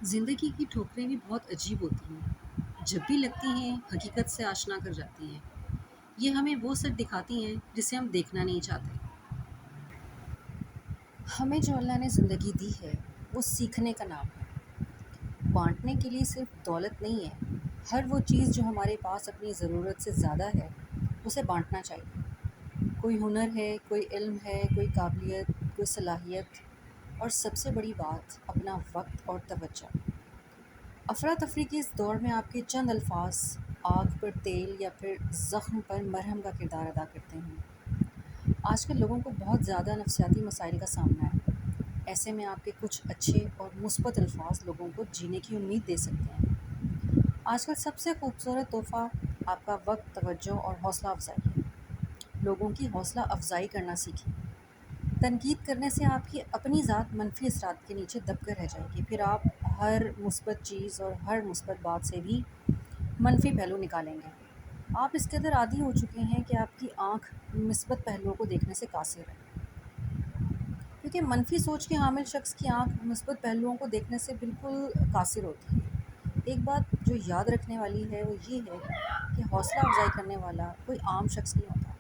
زندگی کی ٹھوکریں بھی بہت عجیب ہوتی ہیں۔ جب بھی لگتی ہیں حقیقت سے آشنا کر جاتی ہیں۔ یہ ہمیں وہ سچ دکھاتی ہیں جسے ہم دیکھنا نہیں چاہتے۔ ہمیں جو اللہ نے زندگی دی ہے وہ سیکھنے کا نام ہے، بانٹنے کے لیے صرف دولت نہیں ہے۔ ہر وہ چیز جو ہمارے پاس اپنی ضرورت سے زیادہ ہے اسے بانٹنا چاہیے۔ کوئی ہنر ہے، کوئی علم ہے، کوئی قابلیت، کوئی صلاحیت، اور سب سے بڑی بات اپنا وقت اور توجہ۔ افراتفری کے اس دور میں آپ کے چند الفاظ آگ پر تیل یا پھر زخم پر مرہم کا کردار ادا کرتے ہیں۔ آج کل لوگوں کو بہت زیادہ نفسیاتی مسائل کا سامنا ہے۔ ایسے میں آپ کے کچھ اچھے اور مثبت الفاظ لوگوں کو جینے کی امید دے سکتے ہیں۔ آج کل سب سے خوبصورت تحفہ آپ کا وقت، توجہ اور حوصلہ افزائی ہے۔ لوگوں کی حوصلہ افزائی کرنا سیکھیں۔ تنقید کرنے سے آپ کی اپنی ذات منفی اثرات کے نیچے دب کر رہ جائے گی، پھر آپ ہر مثبت چیز اور ہر مثبت بات سے بھی منفی پہلو نکالیں گے۔ آپ اس قدر عادی ہو چکے ہیں کہ آپ کی آنکھ مثبت پہلوؤں کو دیکھنے سے قاصر ہے، کیونکہ منفی سوچ کے حامل شخص کی آنکھ مثبت پہلوؤں کو دیکھنے سے بالکل قاصر ہوتی ہے۔ ایک بات جو یاد رکھنے والی ہے وہ یہ ہے کہ حوصلہ افزائی کرنے والا کوئی عام شخص نہیں ہوتا۔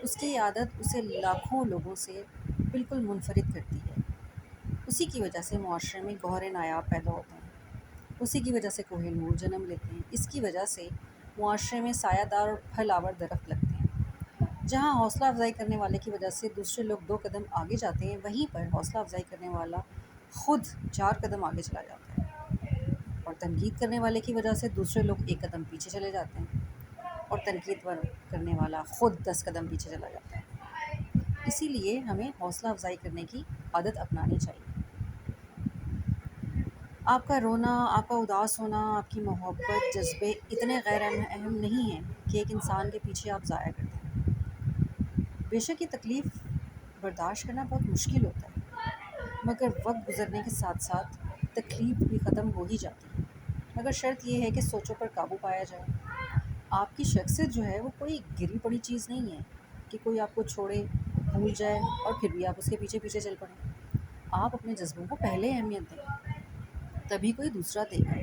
اس کی عادت اسے لاکھوں لوگوں سے بالکل منفرد کرتی ہے۔ اسی کی وجہ سے معاشرے میں گوہر نایاب پیدا ہوتے ہیں، اسی کی وجہ سے کوہ نور جنم لیتے ہیں، اس کی وجہ سے معاشرے میں سایہ دار اور پھل آور درخت لگتے ہیں۔ جہاں حوصلہ افزائی کرنے والے کی وجہ سے دوسرے لوگ 2 قدم آگے جاتے ہیں، وہیں پر حوصلہ افزائی کرنے والا خود 4 قدم آگے چلا جاتا ہے، اور تنقید کرنے والے کی وجہ سے دوسرے لوگ 1 قدم پیچھے چلے جاتے ہیں، اور تنقید کرنے والا خود 10 قدم پیچھے چلا جاتا ہے۔ اسی لیے ہمیں حوصلہ افزائی کرنے کی عادت اپنانی چاہیے۔ آپ کا رونا، آپ کا اداس ہونا، آپ کی محبت، جذبے اتنے غیر اہم نہیں ہیں کہ ایک انسان کے پیچھے آپ ضائع کر دیں۔ بے شک یہ تکلیف برداشت کرنا بہت مشکل ہوتا ہے، مگر وقت گزرنے کے ساتھ ساتھ تکلیف بھی ختم ہو ہی جاتی ہے، مگر شرط یہ ہے کہ سوچوں پر قابو پایا جائے۔ آپ کی شخصیت جو ہے وہ کوئی گری پڑی چیز نہیں ہے کہ کوئی آپ کو چھوڑے، بھول جائے اور پھر بھی آپ اس کے پیچھے پیچھے چل پڑیں۔ آپ اپنے جذبوں کو پہلے اہمیت دیں، تبھی کوئی دوسرا دے گا۔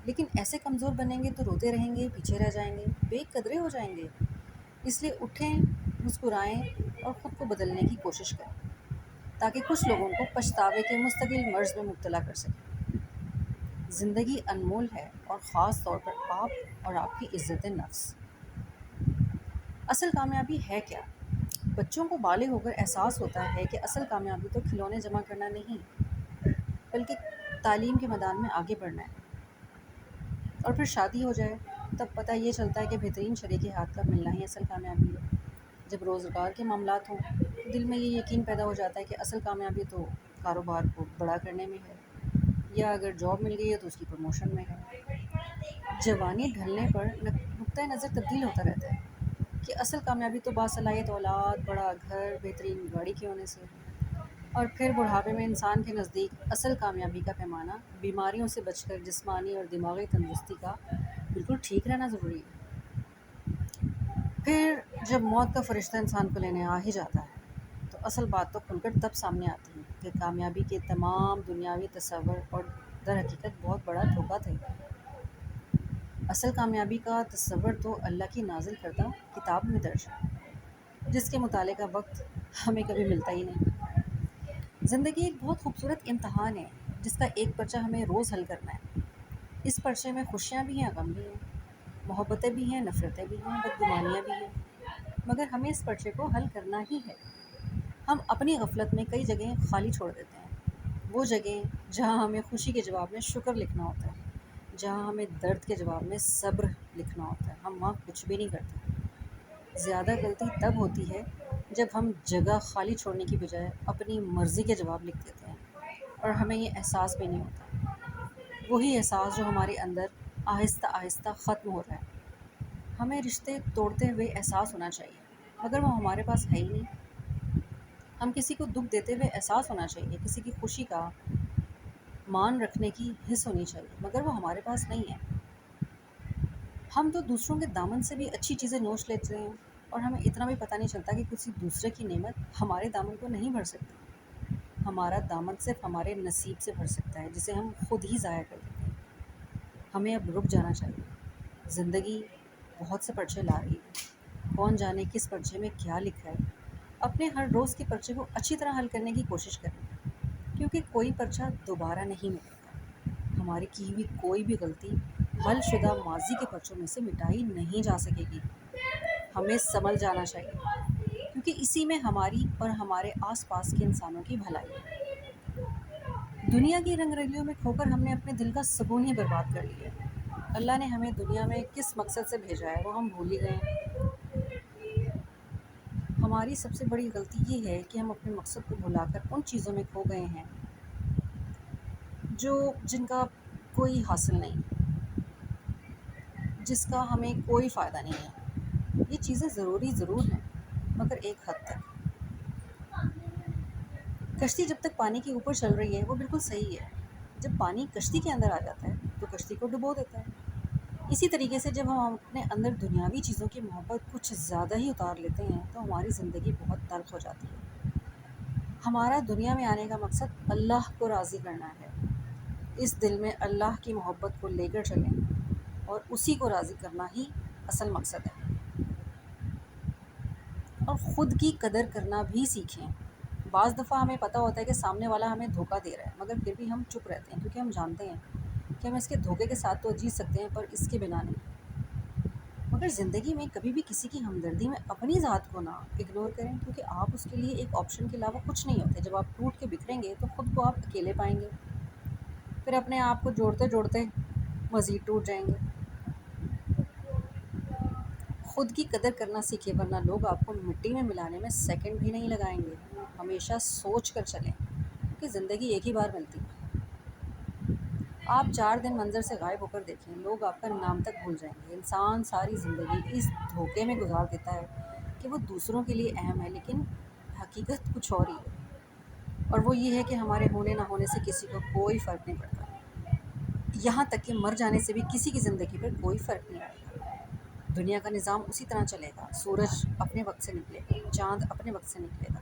لیکن ایسے کمزور بنیں گے تو روتے رہیں گے، پیچھے رہ جائیں گے، بے قدرے ہو جائیں گے۔ اس لیے اٹھیں، مسکرائیں اور خود کو بدلنے کی کوشش کریں، تاکہ کچھ لوگوں کو پچھتاوے کے مستقل مرض میں مبتلا کر سکیں۔ زندگی انمول ہے، اور خاص طور پر آپ اور آپ کی عزت نفس۔ اصل کامیابی ہے کیا؟ بچوں کو بالغ ہو کر احساس ہوتا ہے کہ اصل کامیابی تو کھلونے جمع کرنا نہیں، بلکہ تعلیم کے میدان میں آگے بڑھنا ہے۔ اور پھر شادی ہو جائے تب پتہ یہ چلتا ہے کہ بہترین شریک حیات کا ملنا ہی اصل کامیابی ہے۔ جب روزگار کے معاملات ہوں تو دل میں یہ یقین پیدا ہو جاتا ہے کہ اصل کامیابی تو کاروبار کو بڑا کرنے میں ہے، یا اگر جاب مل گئی ہے تو اس کی پروموشن میں ہے۔ جوانی ڈھلنے پر نقطۂ نظر تبدیل ہوتا رہتا ہے کہ اصل کامیابی تو باصلاحیت اولاد، بڑا گھر، بہترین گاڑی کے ہونے سے ہے۔ اور پھر بڑھاپے میں انسان کے نزدیک اصل کامیابی کا پیمانہ بیماریوں سے بچ کر جسمانی اور دماغی تندرستی کا بالکل ٹھیک رہنا ضروری ہے۔ پھر جب موت کا فرشتہ انسان کو لینے آ ہی جاتا ہے تو اصل بات تو کھل کر تب سامنے آتی ہے کہ کامیابی کے تمام دنیاوی تصور اور در حقیقت بہت بڑا دھوکہ تھے۔ اصل کامیابی کا تصور تو اللہ کی نازل کردہ کتاب میں درج ہے، جس کے مطالعے کا وقت ہمیں کبھی ملتا ہی نہیں۔ زندگی ایک بہت خوبصورت امتحان ہے جس کا ایک پرچہ ہمیں روز حل کرنا ہے۔ اس پرچے میں خوشیاں بھی ہیں، غم بھی ہیں، محبتیں بھی ہیں، نفرتیں بھی ہیں، بدگمانیاں بھی ہیں، مگر ہمیں اس پرچے کو حل کرنا ہی ہے۔ ہم اپنی غفلت میں کئی جگہیں خالی چھوڑ دیتے ہیں، وہ جگہیں جہاں ہمیں خوشی کے جواب میں شکر لکھنا ہوتا ہے، جہاں ہمیں درد کے جواب میں صبر لکھنا ہوتا ہے، ہم وہاں کچھ بھی نہیں کرتے۔ زیادہ غلطی تب ہوتی ہے جب ہم جگہ خالی چھوڑنے کی بجائے اپنی مرضی کے جواب لکھ دیتے ہیں، اور ہمیں یہ احساس بھی نہیں ہوتا، وہی احساس جو ہمارے اندر آہستہ آہستہ ختم ہو رہا ہے۔ ہمیں رشتے توڑتے ہوئے احساس ہونا چاہیے، مگر وہ ہمارے پاس ہے ہی نہیں۔ ہم کسی کو دکھ دیتے ہوئے احساس ہونا چاہیے، کسی کی خوشی کا مان رکھنے کی حس ہونی چاہیے، مگر وہ ہمارے پاس نہیں ہے۔ ہم تو دوسروں کے دامن سے بھی اچھی چیزیں نوچ لیتے ہیں، اور ہمیں اتنا بھی پتہ نہیں چلتا کہ کسی دوسرے کی نعمت ہمارے دامن کو نہیں بھر سکتی۔ ہمارا دامن صرف ہمارے نصیب سے بھر سکتا ہے، جسے ہم خود ہی ضائع کر دیتے ہیں۔ ہمیں اب رک جانا چاہیے۔ زندگی بہت سے پرچے لا رہی ہے، کون جانے کس پرچے میں کیا لکھا ہے۔ اپنے ہر روز کے پرچے کو اچھی طرح حل کرنے کی کوشش کریں، کیونکہ کوئی پرچہ دوبارہ نہیں ملے گا۔ ہماری کی ہوئی کوئی بھی غلطی حل شدہ ماضی کے پرچوں میں سے مٹائی نہیں جا سکے گی۔ ہمیں سنبھل جانا چاہیے، کیونکہ اسی میں ہماری اور ہمارے آس پاس کے انسانوں کی بھلائی ہے۔ دنیا کی رنگ رلیوں میں کھو کر ہم نے اپنے دل کا سکون ہی برباد کر لیا ہے۔ اللہ نے ہمیں دنیا میں کس مقصد سے بھیجا ہے وہ ہم بھول ہی گئے ہیں۔ ہماری سب سے بڑی غلطی یہ ہے کہ ہم اپنے مقصد کو بھلا کر ان چیزوں میں کھو گئے ہیں جن کا کوئی حاصل نہیں، جس کا ہمیں کوئی فائدہ نہیں ہے۔ یہ چیزیں ضروری ضرور ہیں، مگر ایک حد تک۔ کشتی جب تک پانی کے اوپر چل رہی ہے وہ بالکل صحیح ہے، جب پانی کشتی کے اندر آ جاتا ہے تو کشتی کو ڈبو دیتا ہے۔ اسی طریقے سے جب ہم اپنے اندر دنیاوی چیزوں کی محبت کچھ زیادہ ہی اتار لیتے ہیں تو ہماری زندگی بہت تلخ ہو جاتی ہے۔ ہمارا دنیا میں آنے کا مقصد اللہ کو راضی کرنا ہے۔ اس دل میں اللہ کی محبت کو لے کر چلیں اور اسی کو راضی کرنا ہی اصل مقصد ہے۔ اور خود کی قدر کرنا بھی سیکھیں۔ بعض دفعہ ہمیں پتہ ہوتا ہے کہ سامنے والا ہمیں دھوکہ دے رہا ہے، مگر پھر بھی ہم چپ رہتے ہیں، کیونکہ ہم جانتے ہیں کہ ہم اس کے دھوکے کے ساتھ تو جیت سکتے ہیں پر اس کے بنا نہیں۔ مگر زندگی میں کبھی بھی کسی کی ہمدردی میں اپنی ذات کو نہ اگنور کریں، کیونکہ آپ اس کے لیے ایک آپشن کے علاوہ کچھ نہیں ہوتے۔ جب آپ ٹوٹ کے بکھریں گے تو خود کو آپ اکیلے پائیں گے، پھر اپنے آپ کو جوڑتے جوڑتے مزید ٹوٹ جائیں گے۔ خود کی قدر کرنا سیکھیں، ورنہ لوگ آپ کو مٹی میں ملانے میں سیکنڈ بھی نہیں لگائیں گے۔ ہمیشہ سوچ کر چلیں کہ زندگی ایک ہی بار ملتی ہے۔ آپ 4 دن منظر سے غائب ہو کر دیکھیں، لوگ آپ کا نام تک بھول جائیں گے۔ انسان ساری زندگی اس دھوکے میں گزار دیتا ہے کہ وہ دوسروں کے لیے اہم ہے، لیکن حقیقت کچھ اور ہی ہے، اور وہ یہ ہے کہ ہمارے ہونے نہ ہونے سے کسی کو کوئی فرق نہیں پڑتا، یہاں تک کہ مر جانے سے بھی کسی کی زندگی پر کوئی فرق نہیں آئے گا۔ دنیا کا نظام اسی طرح چلے گا، سورج اپنے وقت سے نکلے گا، چاند اپنے وقت سے نکلے گا،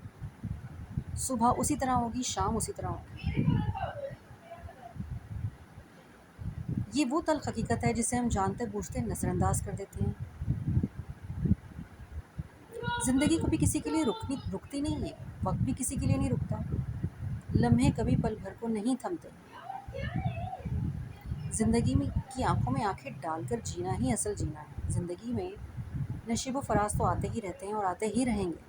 صبح اسی طرح ہوگی، شام اسی طرح ہوگی۔ یہ وہ تلخ حقیقت ہے جسے ہم جانتے بوجھتے نظر انداز کر دیتے ہیں۔ زندگی کبھی کسی کے لیے رکتی نہیں ہے، وقت بھی کسی کے لیے نہیں رکتا، لمحے کبھی پل بھر کو نہیں تھمتے۔ زندگی میں کی آنکھوں میں آنکھیں ڈال کر جینا ہی اصل جینا ہے۔ زندگی میں نشیب و فراز تو آتے ہی رہتے ہیں اور آتے ہی رہیں گے۔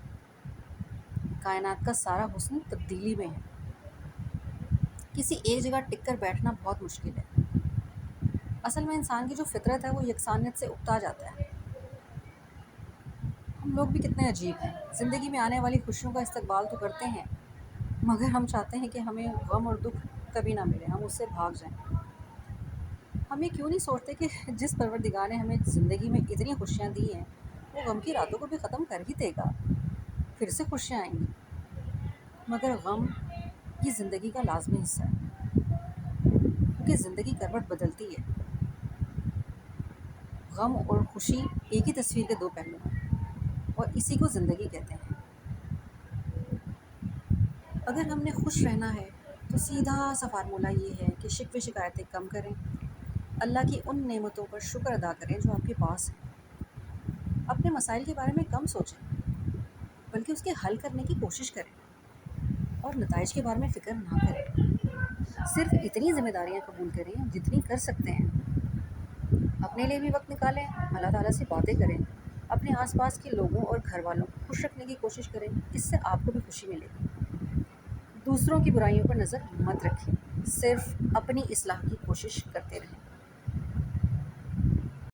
کائنات کا سارا حسن تبدیلی میں ہے۔ کسی ایک جگہ ٹک کر بیٹھنا بہت مشکل ہے۔ اصل میں انسان کی جو فطرت ہے وہ یکسانیت سے اکتا جاتا ہے۔ ہم لوگ بھی کتنے عجیب ہیں، زندگی میں آنے والی خوشیوں کا استقبال تو کرتے ہیں، مگر ہم چاہتے ہیں کہ ہمیں غم اور دکھ کبھی نہ ملے، ہم اس سے بھاگ جائیں۔ ہم یہ کیوں نہیں سوچتے کہ جس پروردگار نے ہمیں زندگی میں اتنی خوشیاں دی ہیں وہ غم کی راتوں کو بھی ختم کر ہی دے گا، پھر سے خوشیاں آئیں گی۔ مگر غم یہ زندگی کا لازمی حصہ ہے، کیونکہ زندگی کروٹ بدلتی ہے۔ غم اور خوشی ایک ہی تصویر کے 2 پہلو ہیں، اور اسی کو زندگی کہتے ہیں۔ اگر ہم نے خوش رہنا ہے تو سیدھا سا فارمولہ یہ ہے کہ شکوے شکایتیں کم کریں، اللہ کی ان نعمتوں پر شکر ادا کریں جو آپ کے پاس ہیں۔ اپنے مسائل کے بارے میں کم سوچیں، بلکہ اس کے حل کرنے کی کوشش کریں، اور نتائج کے بارے میں فکر نہ کریں۔ صرف اتنی ذمہ داریاں قبول کریں جتنی کر سکتے ہیں۔ اپنے لیے بھی وقت نکالیں، اللہ تعالیٰ سے باتیں کریں، اپنے آس پاس کے لوگوں اور گھر والوں کو خوش رکھنے کی کوشش کریں، اس سے آپ کو بھی خوشی ملے گی۔ دوسروں کی برائیوں پر نظر مت رکھیں، صرف اپنی اصلاح کی کوشش کرتے رہیں۔